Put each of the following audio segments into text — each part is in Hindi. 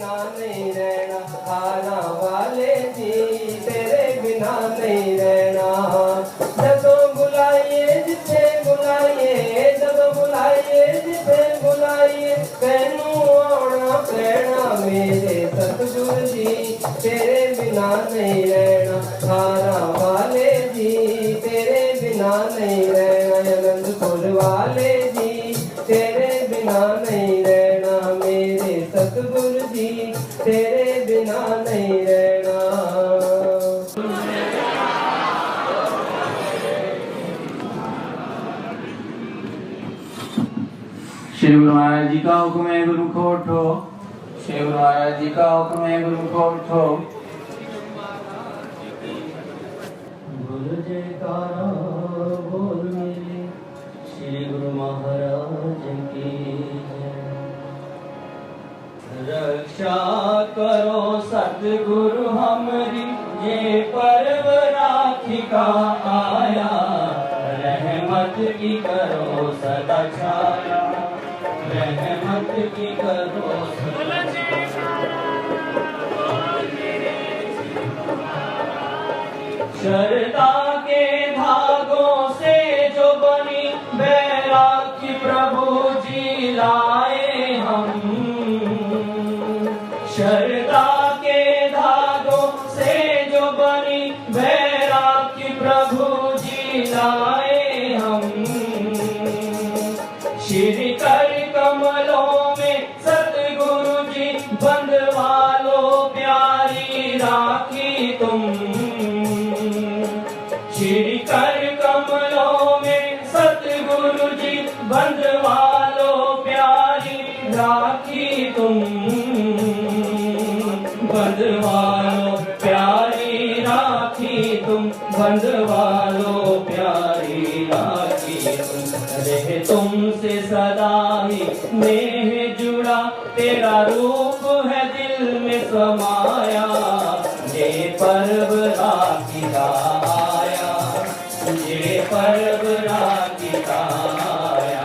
बिना नहीं रहना, हारा वाले जी तेरे बिना नहीं रहना। जब बुलाइए जिसे बुलाइए, जब बुलाइए जिसे बुलाइए, पैनू आना पैना मेरे सतगुरु जी तेरे बिना नहीं रहना, हारा वाले जी तेरे बिना नहीं रहना, अनंतपुर वाले जी तेरे बिना नहीं रहना, मेरे सतगुरु जी तेरे बिना नहीं रहना। श्री गुरु महाराज जी का हुक्म है गुरु को उठो, श्री गुरु महाराज जी का हुक्म है गुरु को उठो। बोल जयकारा बोल मेरे श्री गुरु महाराज की जय। रक्षा करो सतगुरु हमरी, ये पर्व राखी का आया, रहमत की करो सदा छाया, रहमत की करो सदा छाया। शरदा के धागों से जो बनी बैरागी प्रभु जी लाए हम, शरदा के धागों से जो बनी बैरागी प्रभु जी लाए हम, श्री कर कमलों में सतगुरु जी बंधवा लो प्यारी राखी तुम, श्री कर कमलों में सतगुरु जी बंधवा लो प्यारी राखी तुम, बंधवा लो प्यारी राखी तुम, बंधवा लो प्यारी राखी तुम। रहे तुमसे सदा ही नेह जुड़ा, तेरा रूप है दिल में समाया, ये पर्व राखी का आया, ये पर्व राखी का आया।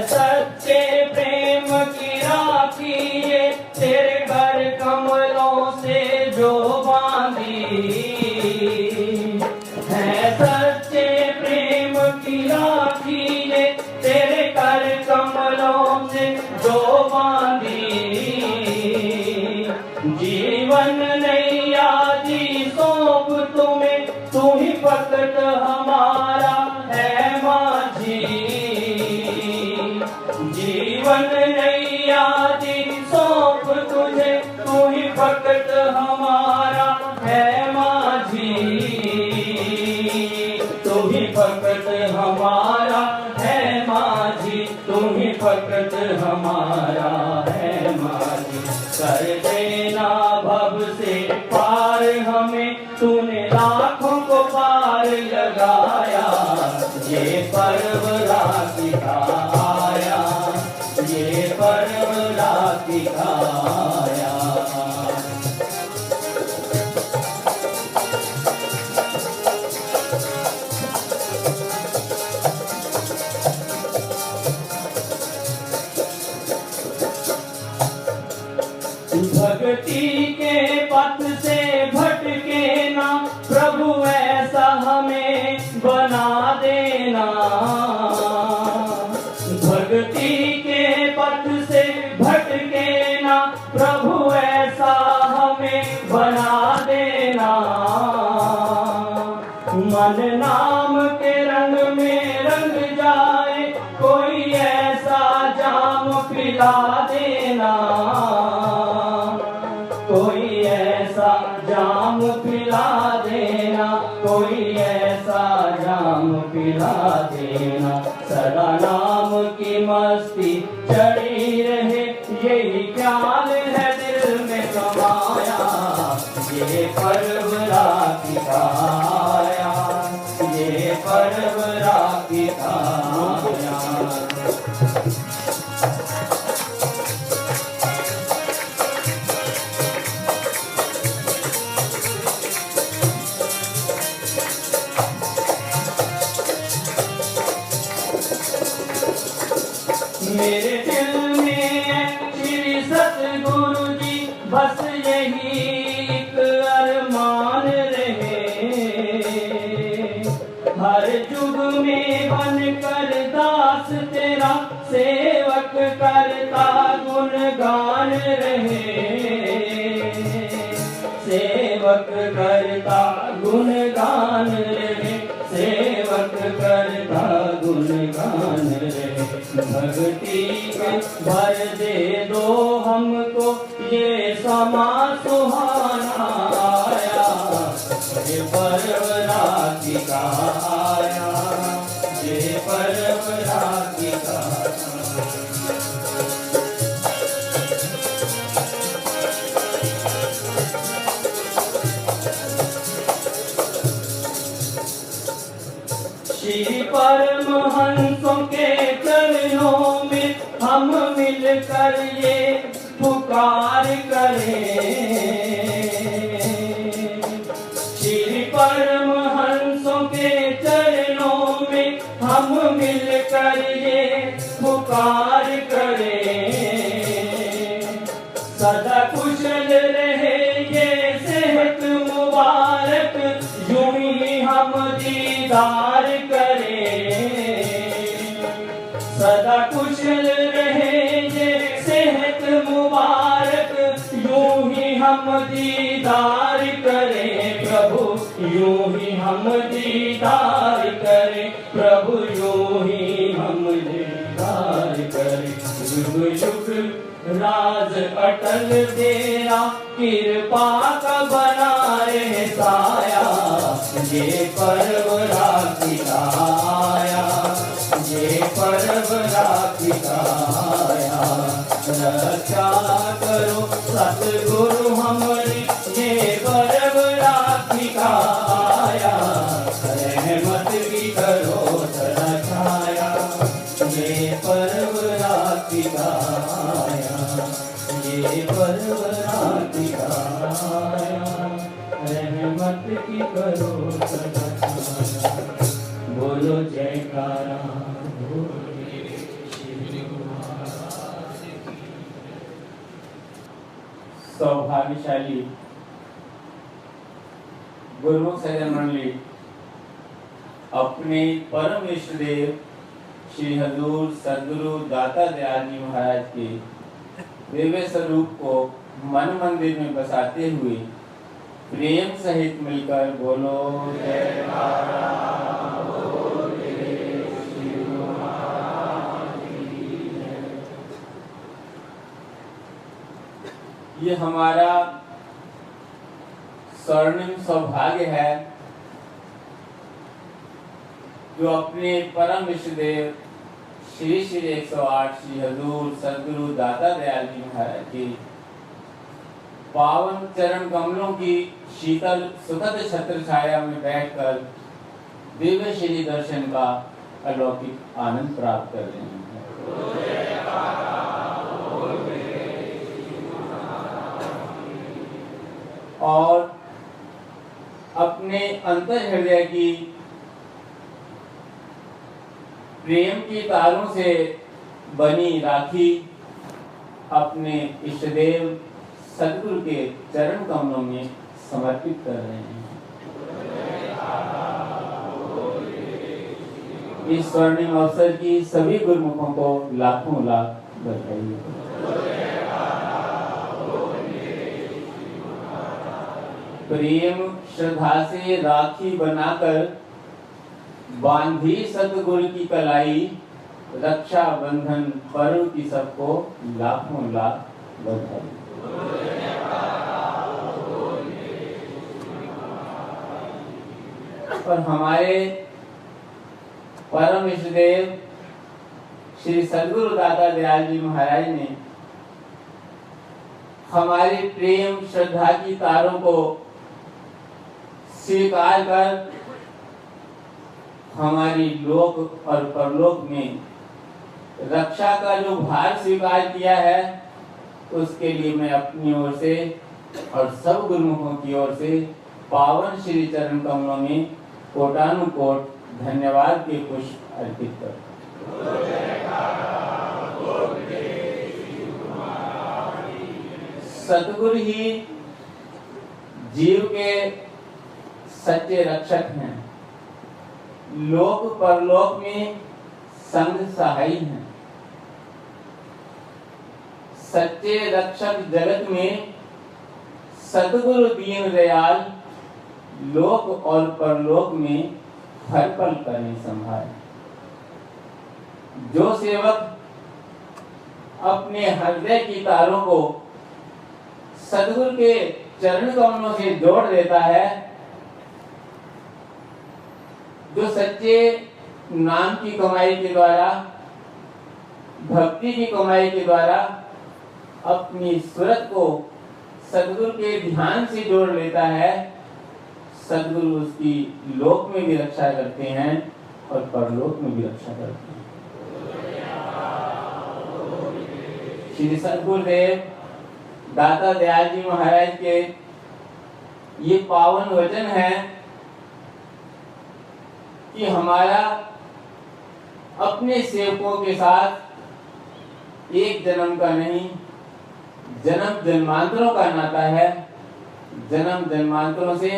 सच्चे प्रेम की राखी ये तेरे घर कमलों से जो बांधी है, सच्चे प्रेम की राखी ये तेरे घर कमलों से जो बांधी, जीवन नैया दी सौंप तुम्हें, तू ही भक्त हमारा है माझी, जीवन नैया दी सौंप तुझे, तू ही भक्त हमारा है माझी, तू ही भक्त हमारा है माझी, तू ही भक्त हमारा है माझी। कर देना भव से पार हमें, तूने लाखों को पार लगाया, ये पर्व राखी का आया, ये पर्व राखी का आया। भक्ति के पथ से भटके ना प्रभु, ऐसा हमें बना देना, भक्ति के पथ से भटके ना प्रभु, ऐसा हमें बना देना, मन नाम के रंग में रंग जाए, कोई ऐसा जाम पिला देना, कोई ऐसा जाम पिला देना, कोई ऐसा जाम पिला देना, सदा नाम की मस्ती चढ़ी रहे, यही ख्याल है दिल में समाया, ये पर्व राखी का आया, ये पर्व राखी का आया। मेरे दिल में श्री सतगुरु जी बस यही एक अरमान रहे, हर युग में बन कर दास तेरा सेवक करता गुणगान रहे, सेवक करता गुणगान रहे, सेवक करता गुणगान रहे। भक्ति में भर दे दो हमको ये समा सुहाना आया, ये पर्व राखी का आया, ये पर्व राखी का श्री परमहंसों के चरणों में हम मिलकर ये पुकार करें, श्री परमहंसों के चरणों में हम मिलकर ये पुकार करें, सदा कुशल रहे ये सेहत मुबारक, यूं ही हम दीदार करें, सदा कुशल रहे ये सेहत मुबारक, यूं ही हम दीदार करें प्रभु, यूं ही हम दीदार करें प्रभु, यूं ही हम दीदार करें। युग युग राज अटल तेरा कृपा का बना रहे साया, ये पर्व राखी का आया, ये पर्व राखी का आया। रक्षा करो सतगुरु हमारी, ये पर्व राखी का आया, रहमत की करो सदा छाया, ये पर्व राखी का आया, ये पर्व राखी का आया, रहमत की करो सदा छाया। बोलो जयकारा सौभाग्यशाली गुरुमुख सज्जन मंडली अपने परम इष्ट देव श्री हजूर सदगुरु दाता दयाल जी महाराज के दिव्य स्वरूप को मन मंदिर में बसाते हुए प्रेम सहित मिलकर बोलो जयकारा। ये हमारा स्वर्णिम सौभाग्य है जो अपने परम इष्ट देव श्री श्री 108 श्री हजूर सदगुरु दाता दयाल जी महाराज के पावन चरण कमलों की शीतल सुखद छत्र छाया में बैठकर दिव्य श्री दर्शन का अलौकिक आनंद प्राप्त कर रहे हैं। और अपने अंतर हृदय की प्रेम की तारों से बनी राखी अपने इष्टदेव सदगुरु के चरण कमलों में समर्पित कर रहे हैं। इस स्वर्णिम अवसर की सभी गुरुमुखों को लाखों लाख बधाई। प्रेम श्रद्धा से राखी बनाकर बांधी सतगुरु की कलाई, रक्षा बंधन पर्व की सबको लाखों लाख बधाई। और हमारे परम इष्टदेव श्री सदगुरु दाता दयाल जी महाराज ने हमारे प्रेम श्रद्धा की तारों को स्वीकार कर हमारी लोक और परलोक में रक्षा का जो भार स्वीकार किया है, उसके लिए मैं अपनी ओर से और सब गुरुमुखों की ओर से पावन श्री चरण कमलों में कोटानुकोट धन्यवाद के पुष्प अर्पित करता हूं। सतगुरु ही जीव के सच्चे रक्षक हैं, लोक परलोक में संग सहाई हैं। सच्चे रक्षक जगत में सतगुरु दीन दयाल, लोक और परलोक में हर पल करें संभाल। जो सेवक अपने हृदय की तारों को सतगुरु के चरण कमलों से जोड़ देता है, जो सच्चे नाम की कमाई के द्वारा, भक्ति की कमाई के द्वारा अपनी सूरत को सतगुरु के ध्यान से जोड़ लेता है, सतगुरु उसकी लोक में भी रक्षा करते हैं और परलोक में भी रक्षा करते हैं। श्री सतगुरुदेव दाता दयाल जी महाराज के ये पावन वचन है कि हमारा अपने सेवकों के साथ एक जन्म का नहीं, जन्म जन्मांतरों का नाता है। जन्म जन्मांतरों से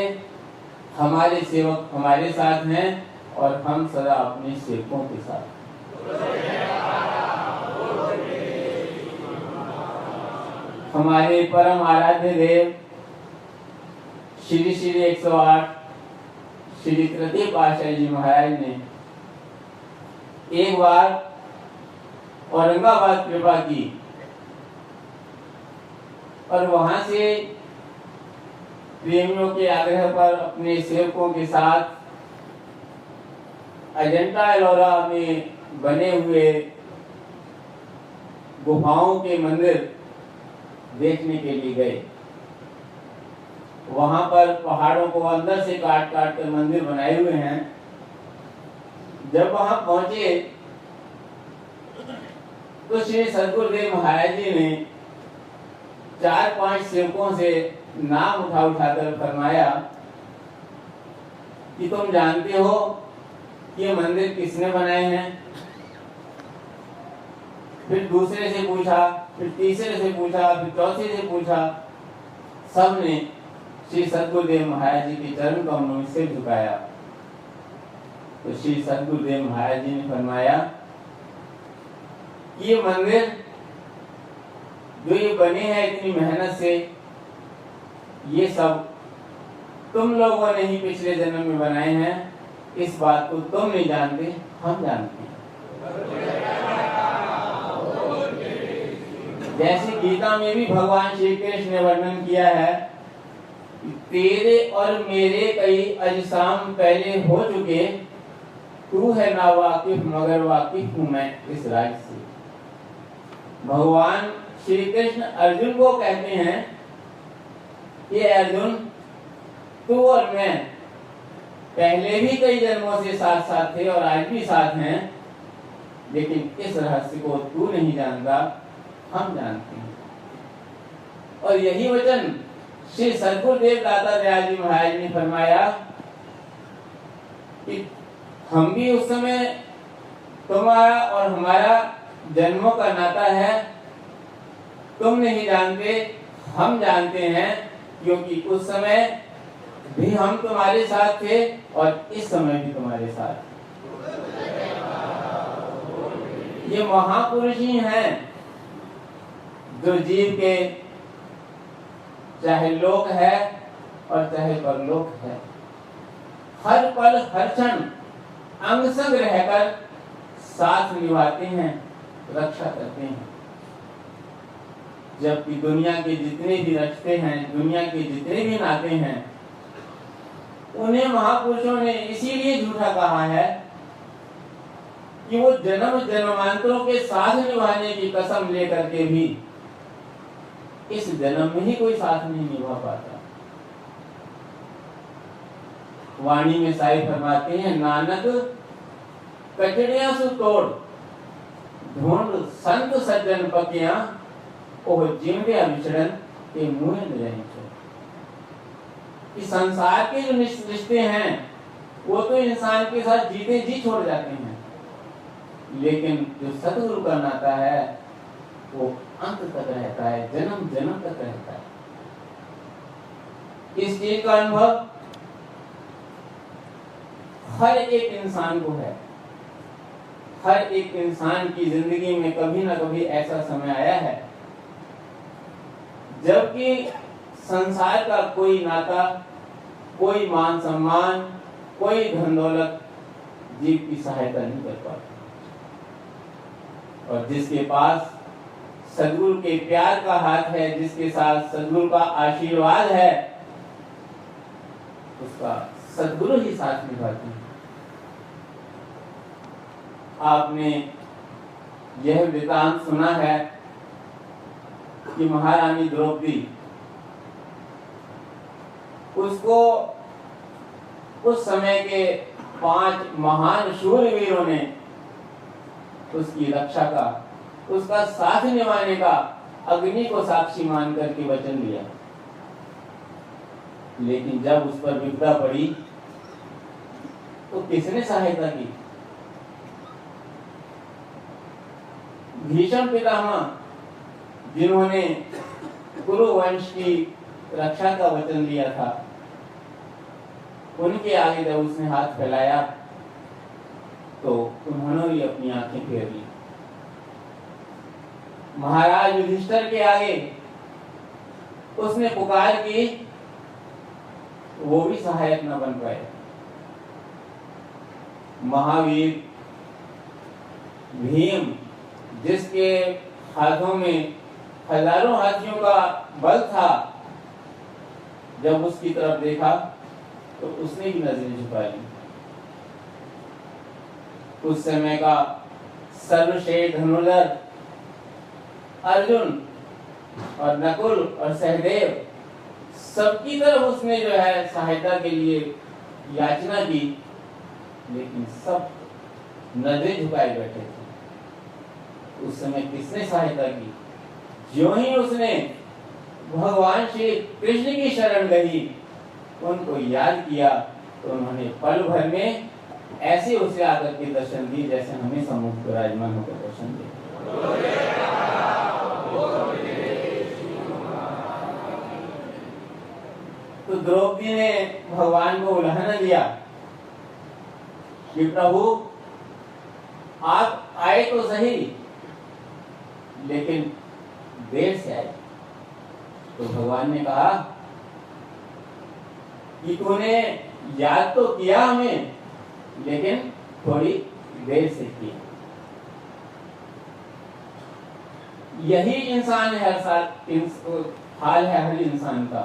हमारे सेवक हमारे साथ हैं और हम सदा अपने सेवकों के साथ। हमारे परम आराध्य देव श्री श्री 108 श्री तृतीय पातशाह जी महाराज ने एक बार औरंगाबाद कृपा की और वहां से प्रेमियों के आग्रह पर अपने सेवकों के साथ अजंता एलोरा में बने हुए गुफाओं के मंदिर देखने के लिए गए। वहां पर पहाड़ों को अंदर से काट काट कर मंदिर बनाए हुए हैं। जब वहां पहुंचे तो श्री सतगुरुदेव महाराज जी ने 4-5 सेवकों से नाम उठाकर फरमाया कि तुम जानते हो ये मंदिर किसने बनाए हैं? फिर दूसरे से पूछा, फिर तीसरे से पूछा, फिर चौथे से पूछा। सबने श्री सतगुरुदेव महाराज जी के चरण कमलों में सिर झुकाया। तो श्री सतगुरुदेव महाराज जी ने फरमाया ये मंदिर जो ये बने हैं इतनी मेहनत से, ये सब तुम लोगों ने ही पिछले जन्म में बनाए हैं। इस बात को तुम नहीं जानते, हम जानते हैं। जैसे गीता में भी भगवान श्री कृष्ण ने वर्णन किया है, तेरे और मेरे कई अजसाम पहले हो चुके, तू है ना वाकिफ मगर वाकिफ हूं मैं इस राज से। भगवान श्री कृष्ण अर्जुन को कहते हैं ये अर्जुन तू और मैं पहले भी कई जन्मों से साथ साथ थे और आज भी साथ हैं, लेकिन इस रहस्य को तू नहीं जानता, हम जानते हैं। और यही वचन श्री सतगुरुदेव दाता दयाल जी महाराज ने फरमाया कि हम भी उस समय तुम्हारा और हमारा जन्मों का नाता है, तुम नहीं जानते, हम जानते हैं, क्योंकि उस समय भी हम तुम्हारे साथ थे और इस समय भी तुम्हारे साथ। ये महापुरुष ही हैं जो जीव के चाहे लोक है और चाहे परलोक है, हर पल हर क्षण अंग संग रहकर साथ निभाते हैं, रक्षा करते हैं। जबकि दुनिया के जितने भी रिश्ते हैं, दुनिया के जितने भी नाते हैं, उन्हें महापुरुषों ने इसीलिए झूठा कहा है कि वो जन्म जन्मांतरों के साथ निभाने की कसम लेकर के भी इस जन्म में ही कोई साथ नहीं निभा पाता। वाणी में साईं फरमाते हैं, नानक कचड़ियां सु तोड़ ढूंढ संत सज्जन पकियां, ओह जिंदे विचरण के मुंह न रहे। कि संसार के जो रिश्ते हैं वो तो इंसान के साथ जीते जी छोड़ जाते हैं, लेकिन जो सतगुरु का नाता है वो अंत तक रहता है, जन्म जन्म तक रहता है। इस चीज का अनुभव हर एक इंसान को है। हर एक इंसान की जिंदगी में कभी ना कभी ऐसा समय आया है जबकि संसार का कोई नाता, कोई मान सम्मान, कोई धन दौलत जीव की सहायता नहीं कर पाता, और जिसके पास सद्गुरु के प्यार का हाथ है, जिसके साथ सद्गुरु का आशीर्वाद है, उसका सद्गुरु ही साथ निभाते हैं। आपने यह वृतांत सुना है कि महारानी द्रौपदी, उसको उस समय के 5 महान शूरवीरों ने उसकी रक्षा का, उसका साथ निभाने का अग्नि को साक्षी मान करके वचन दिया। लेकिन जब उस पर विपदा पड़ी तो किसने सहायता की? भीष्म पितामह, जिन्होंने कुरु वंश की रक्षा का वचन दिया था, उनके आगे जब उसने हाथ फैलाया तो उन्होंने भी अपनी आंखें फेर ली। महाराज युधिष्ठिर के आगे उसने पुकार की, वो भी सहायक न बन पाए। महावीर भीम, जिसके हाथों में हजारों हाथियों का बल था, जब उसकी तरफ देखा तो उसने भी नजरें झुका ली। उस समय का सर्वश्रेष्ठ धनुर्धर अर्जुन और नकुल और सहदेव, सबकी तरफ उसने जो है सहायता के लिए याचना की, लेकिन सब नजरें झुकाए बैठे थे। उस समय किसने सहायता की? ज्यों ही उसने भगवान श्री कृष्ण की शरण गई, उनको याद किया, तो उन्होंने पल भर में ऐसे उसे आकर के दर्शन दिए जैसे हमें सम्मुख विराजमान होकर दर्शन दिए। तो द्रौपदी ने भगवान को उल्हाना दिया कि प्रभु आप आए तो सही, लेकिन देर से आए। तो भगवान ने कहा कि तूने याद तो किया हमें, लेकिन थोड़ी देर से किया। यही इंसान है, हर साथ हाल है हर इंसान का,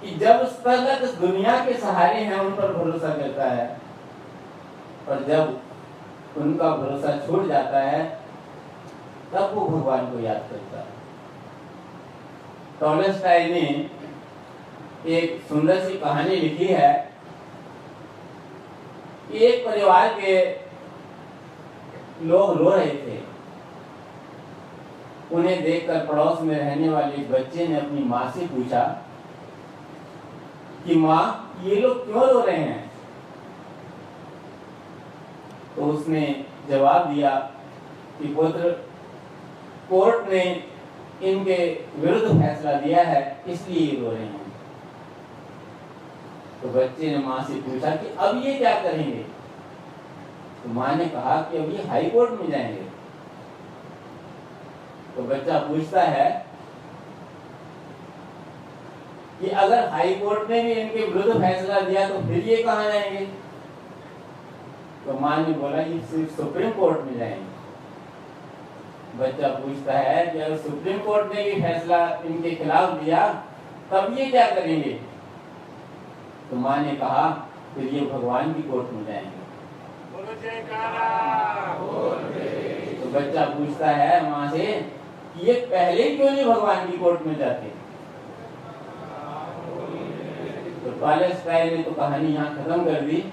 कि जब उस तक दुनिया के सहारे हैं उन पर भरोसा करता है, और जब उनका भरोसा छूट जाता है तब वो भगवान को याद करता है। टॉलस्टॉय ने एक सुंदर सी कहानी लिखी है कि एक परिवार के लोग रो रहे थे। उन्हें देखकर पड़ोस में रहने वाले एक बच्चे ने अपनी माँ से पूछा कि माँ, ये लोग क्यों रो रहे हैं? तो उसने जवाब दिया कि पुत्र, कोर्ट ने इनके विरुद्ध फैसला दिया है, इसलिए ये रो रहे हैं। तो बच्चे ने माँ से पूछा कि अब ये क्या करेंगे? तो माँ ने कहा कि अब ये हाई कोर्ट में जाएंगे। तो बच्चा पूछता है कि अगर हाई कोर्ट ने भी इनके विरुद्ध फैसला दिया तो फिर ये कहाँ जाएंगे? तो माँ ने बोला ये सिर्फ सुप्रीम कोर्ट में जाएंगे। बच्चा पूछता है कि अगर सुप्रीम कोर्ट ने भी फैसला इनके खिलाफ दिया तब ये क्या करेंगे? तो माँ ने कहा फिर ये भगवान की कोर्ट में जाएंगे। तो बच्चा पूछता है माँ से कि ये पहले क्यों नहीं भगवान की कोर्ट में जाते? तो टॉलस्टॉय ने तो कहानी यहाँ खत्म कर दी।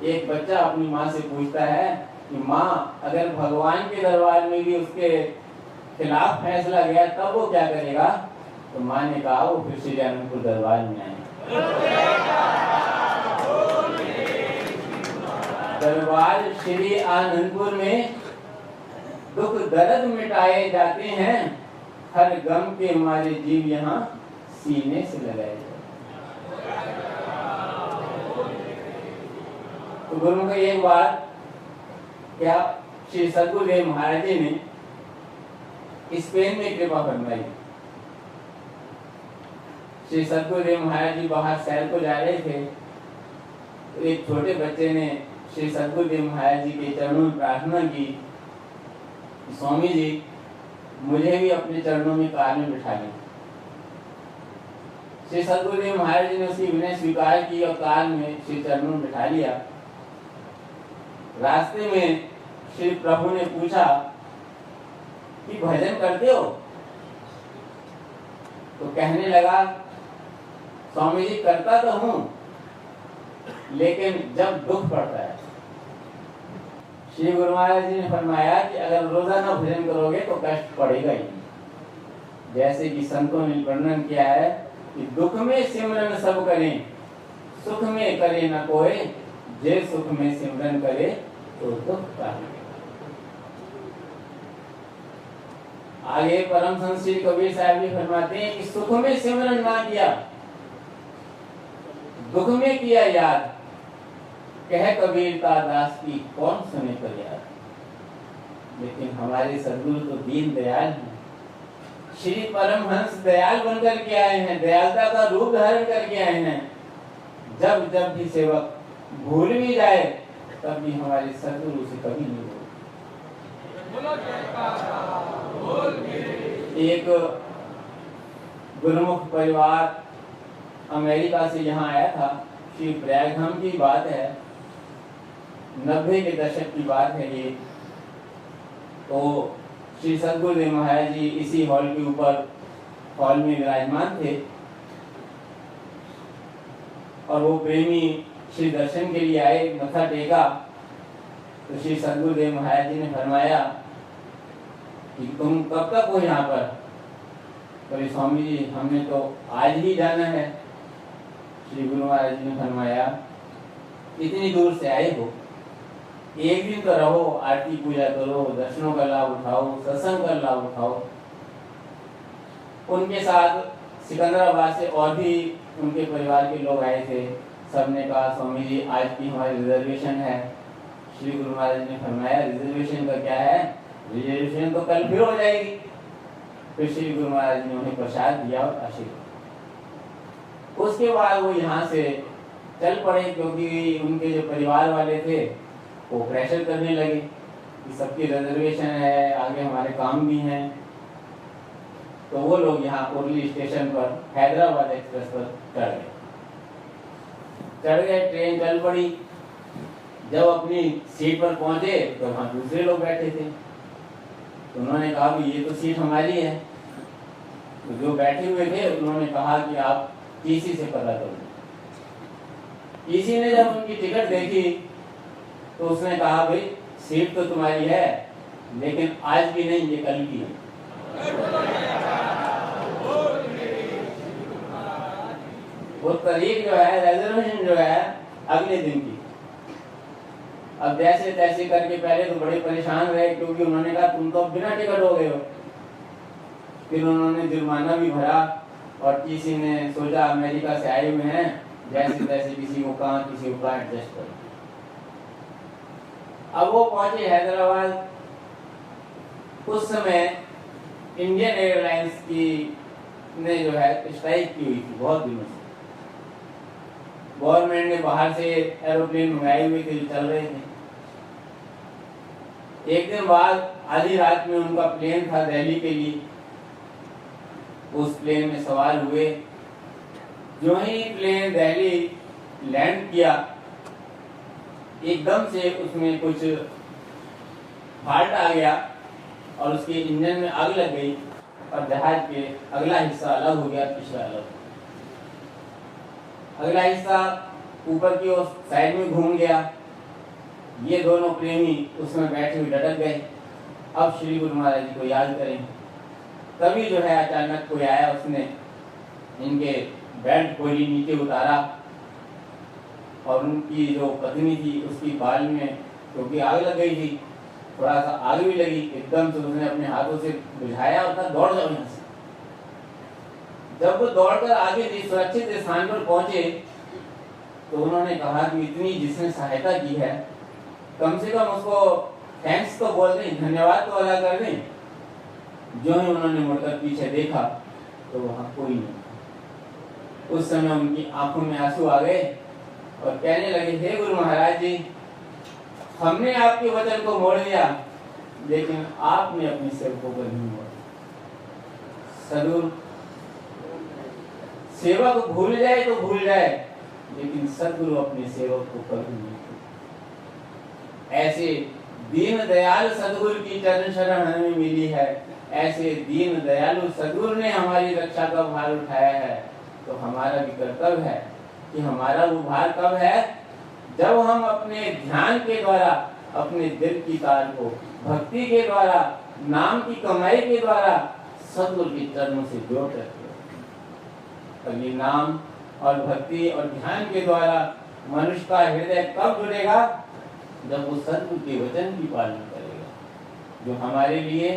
एक बच्चा अपनी माँ से पूछता है कि माँ, अगर भगवान के दरबार में भी उसके खिलाफ फैसला गया तब वो क्या करेगा? तो माँ ने कहा वो फिर श्री आनंदपुर दरबार में आए। दरबार श्री आनंदपुर में दुख दर्द मिटाए जाते हैं, हर गम के मारे जीव यहाँ सीने से लगाए जाते। तो गुरु का एक बात क्या श्री सद्गुरुदेव महाराज जी ने स्पेन में कृपा फरमाई। श्री सद्गुरुदेव महाराज जी बाहर सैर को जा रहे थे, तो एक छोटे बच्चे ने श्री सद्गुरुदेव महाराज जी के चरणों में प्रार्थना की, स्वामी जी मुझे भी अपने चरणों में कार में बिठा लें। श्री सद्गुरुदेव महाराज जी ने उसकी विनय स्वीकार की और कार में श्री चरणों में बिठा लिया। रास्ते में श्री प्रभु ने पूछा कि भजन करते हो? तो कहने लगा, स्वामी जी करता तो हूं, लेकिन जब दुख पड़ता है। श्री गुरु महाराज जी ने फरमाया कि अगर रोजाना भजन करोगे तो कष्ट पड़ेगा ही। जैसे कि संतों ने वर्णन किया है कि दुख में सिमरन सब करें, सुख में करे न कोई, जे सुख में सिमरन करे तो दुख पाए। आगे परम संत श्री कबीर साहब भी फरमाते हैं कि सुख में सिमरन ना किया, दुख में किया याद, कह कबीर का दास की कौन सुने पर याद। लेकिन हमारे सद्गुरु तो दीन दयाल हैं, श्री परमहंस दयाल बनकर के आए हैं, दयालता का रूप धारण करके आए हैं। जब जब भी सेवक भूल भी जाए तब भी हमारे सद्गुरु से कभी नहीं भूल। एक गुरुमुख परिवार अमेरिका से यहाँ आया था। श्री प्रयागधाम की बात है, 90 के दशक की बात है ये। तो श्री सद्गुरुदेव महाराज जी इसी हॉल के ऊपर हॉल में विराजमान थे और वो प्रेमी श्री दर्शन के लिए आए, मत्था टेका। तो श्री सद्गुरुदेव महाराज जी ने फरमाया कि तुम कब तक हो यहाँ पर? बोले स्वामी जी हमने तो आज ही जाना है। श्री गुरु महाराज जी ने फरमाया इतनी दूर से आए हो, एक दिन तो रहो, आरती पूजा करो, दर्शनों का लाभ उठाओ, सत्संग का लाभ उठाओ। उनके साथ सिकंदराबाद से और भी उनके परिवार के लोग आए थे। सबने कहा स्वामी जी आज की हमारी रिजर्वेशन है। श्री गुरु महाराज ने फरमाया रिजर्वेशन का क्या है, रिजर्वेशन तो कल फिर हो जाएगी। फिर श्री गुरु महाराज ने उन्हें प्रसाद दिया और आशीर्वाद। उसके बाद वो यहाँ से चल पड़े, क्योंकि उनके जो परिवार वाले थे वो प्रेशर करने लगे कि सबकी रिजर्वेशन है, आगे हमारे काम भी हैं। तो वो लोग यहाँ उर्ली स्टेशन पर हैदराबाद एक्सप्रेस पर चढ़ गए। ट्रेन चल पड़ी। जब अपनी सीट पर पहुंचे तो वहाँ दूसरे लोग बैठे थे। तो उन्होंने कहा कि ये तो सीट हमारी है। तो जो बैठे हुए थे उन्होंने कहा कि आप टीसी से पता करो। टीसी ने जब उनकी टिकट देखी तो उसने कहा भाई सीट तो तुम्हारी है, लेकिन आज की नहीं, ये कल की है। वो तारीख जो है, रिजर्वेशन जो है अगले दिन की। अब जैसे तैसे करके पहले तो बड़े परेशान रहे, क्योंकि उन्होंने कहा तुम तो बिना टिकट हो गए हो। फिर उन्होंने जुर्माना भी भरा और किसी ने सोचा अमेरिका से आए हुए हैं, जैसे तैसे किसी को कहाँ एडजस्ट करो। अब वो पहुंचे हैदराबाद। उस समय इंडियन एयरलाइंस की ने जो है स्ट्राइक की हुई थी बहुत दिनों से। गवर्नमेंट ने बाहर से एरोप्लेन मंगाए हुए थे जो चल रहे थे। एक दिन बाद आधी रात में उनका प्लेन था दिल्ली के लिए। उस प्लेन में सवार हुए। जो ही प्लेन दिल्ली लैंड किया, एकदम से उसमें कुछ फाल्ट आ गया और उसके इंजन में आग लग गई और जहाज के अगला हिस्सा अलग हो गया, पिछला अलग। अगला हिस्सा ऊपर की ओर साइड में घूम गया। ये दोनों प्रेमी उसमें बैठे हुए लटक गए। अब श्री गुरु महाराज जी को याद करें। तभी जो है अचानक कोई आया, उसने इनके बेल्ट खोली, नीचे उतारा और उनकी जो पत्नी थी उसकी बाल में, क्योंकि आग लग गई थी, थोड़ा सा आग भी लगी, एकदम से उसने अपने हाथों से बुझाया और कहा दौड़ जाओ यहाँ से। जब वो दौड़कर आगे सुरक्षित स्थान पर पहुंचे तो उन्होंने कहा कि इतनी जिसने सहायता की है, कम से कम उसको थैंक्स तो बोल दें, धन्यवाद तो अदा कर दें। जो ही उन्होंने मुड़कर पीछे देखा तो वहां कोई नहीं। उस समय उनकी आंखों में आंसू आ गए और कहने लगे, हे गुरु महाराज जी, हमने आपके वचन को मोड़ दिया, लेकिन आपने अपनी सेवकों को नहीं मोड़ा। सदगुरु सेवा को भूल जाए तो भूल जाए, लेकिन सदगुरु अपने सेवक को कभी नहीं भूलते। ऐसे दीन दयाल सदगुरु की चरण शरण हमें मिली है, ऐसे दीन दयालु सदगुरु ने हमारी रक्षा का भार उठाया है। तो हमारा भी कर्तव्य है कि हमारा वो भार कब है, जब हम अपने ध्यान के द्वारा अपने दिल की तार को भक्ति के द्वारा, नाम की कमाई के द्वारा सदगुरु के चरणों से जोड़ रखते हैं। और ये नाम और भक्ति और ध्यान के द्वारा मनुष्य का हृदय कब जुड़ेगा, जब वो सदगुरु के वचन की पालना करेगा, जो हमारे लिए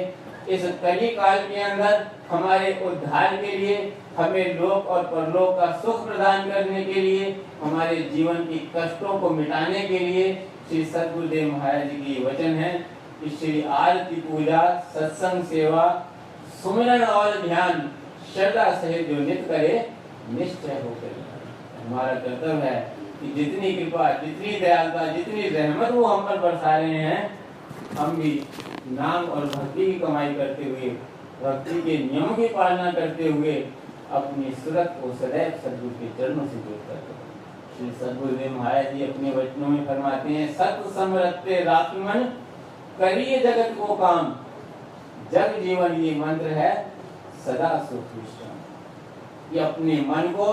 इस कली काल के अंदर हमारे उद्धार के लिए, हमें लोक और परलोक का सुख प्रदान करने के लिए, हमारे जीवन की कष्टों को मिटाने के लिए श्री सद्गुरुदेव महाराज जी की वचन है कि श्री आरती पूजा, सत्संग सेवा, सुमिरन और ध्यान श्रद्धा सहित जो नित्य करे, निश्चय होकर हमारा कर्तव्य है कि जितनी कृपा, जितनी दयालुता, जितनी रहमत वो हम पर बरसा रहे हैं, हम भी नाम और भक्ति की कमाई करते हुए, भक्ति के नियमों की पालना करते हुए अपनी सूरत को सदैव सद्गुरु के चरणों से जोड़कर श्री सद्गुरुदेव महाराज जी अपने वचनों में फरमाते हैं, सत्य समरते राखी मन, करिए जगत को काम, जग जीवन ये मंत्र है, सदा सुख विश्राम। ये अपने मन को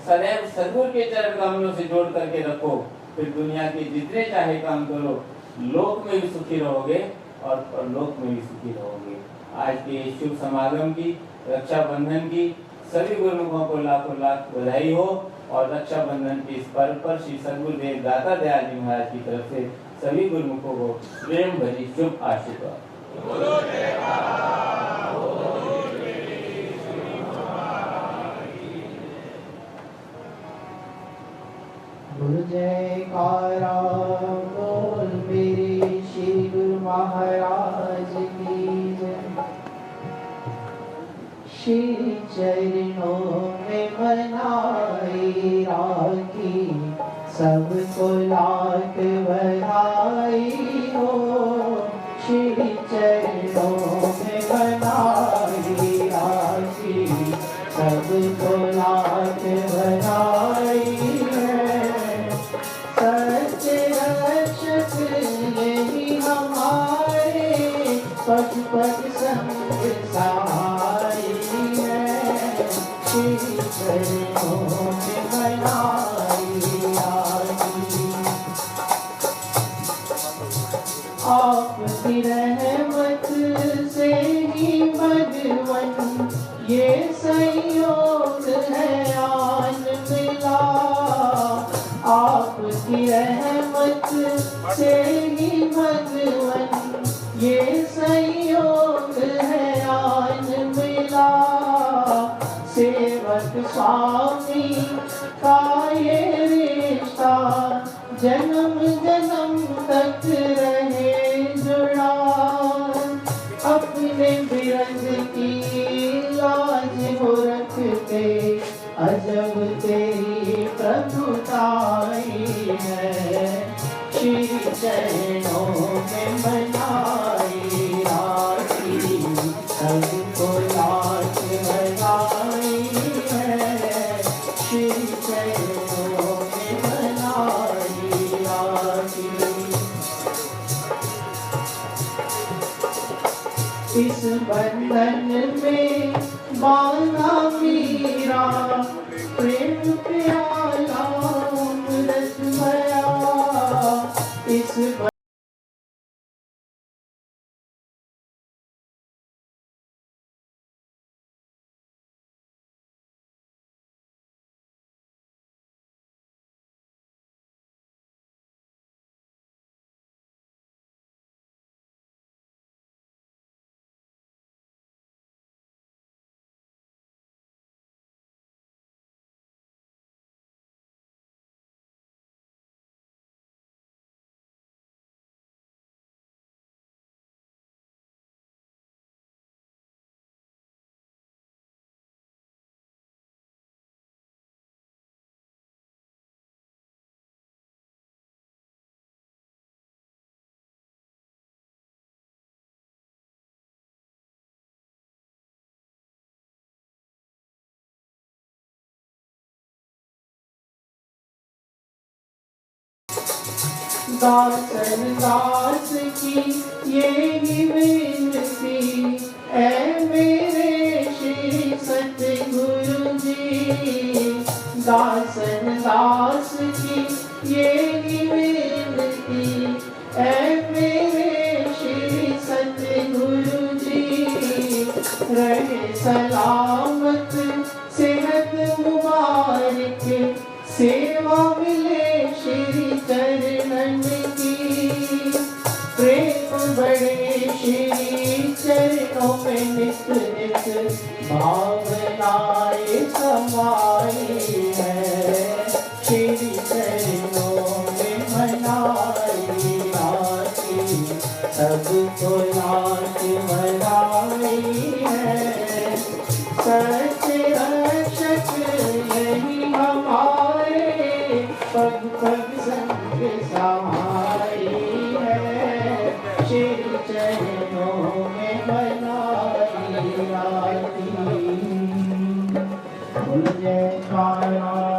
सदैव सद्गुरु के चरण कमलों से जोड़ करके रखो, फिर दुनिया के जितने चाहे काम करो, लोक में भी सुखी रहोगे और परलोक में भी सुखी रहोगे। आज के शुभ समागम की, रक्षाबंधन की सभी गुरुमुखों को लाखों लाख बधाई हो और रक्षाबंधन के इस पर्व पर श्री सद्गुरुदेव दाता दयाल जी महाराज की तरफ से सभी गुरुमुखों को प्रेम भरी शुभ आशीर्वाद। गुरु जयकारा बोल मेरे श्री गुरु महाराज की जय। श्री चरणों में मनाई राखी, सबको लाख बधाई हो। श्री चरणों में मनाई राखी, सबको लाख बधाई है। सत्य रक्षक यही हमारे, पग पग संग सहाय है। श्री चरणों में मनाई राखी, आपकी रहमत से ही भगवन ये संयोग है आन मिला। आपकी रहमत से ही भगवन ये संयोग है आन मिला। सेवक स्वामी का ये रिश्ता जन्म जन्म तक रहे जुड़ा। अपने बिरंग की लाज हो रखते, अजब तेरी प्रभुताई है। श्री चरणों में मनाई राखी, सबको लाज बधाई है। श्री चरणों में मनाई राखी, इस बंधन में बांधा मीरा, प्रेम प्याला अमृत भया। इस दासन दास की यही विनती ऐ मेरे श्री सतगुरु जी। दासन दास की यही विनती ऐ मेरे श्री सतगुरु जी। रहे सलामत सेहत मुबारक सेवा मिले श्री चरणन की। प्रेम बड़े श्री चरणों में नित नित भावनाएं समाई है। श्री चरणों में मनाई आती सबको नाच मनाई है। सच्चे रक्षक यही हमारे पग पग संग सहाई है। श्री चरणों में बनाई आती। बोल जयकारा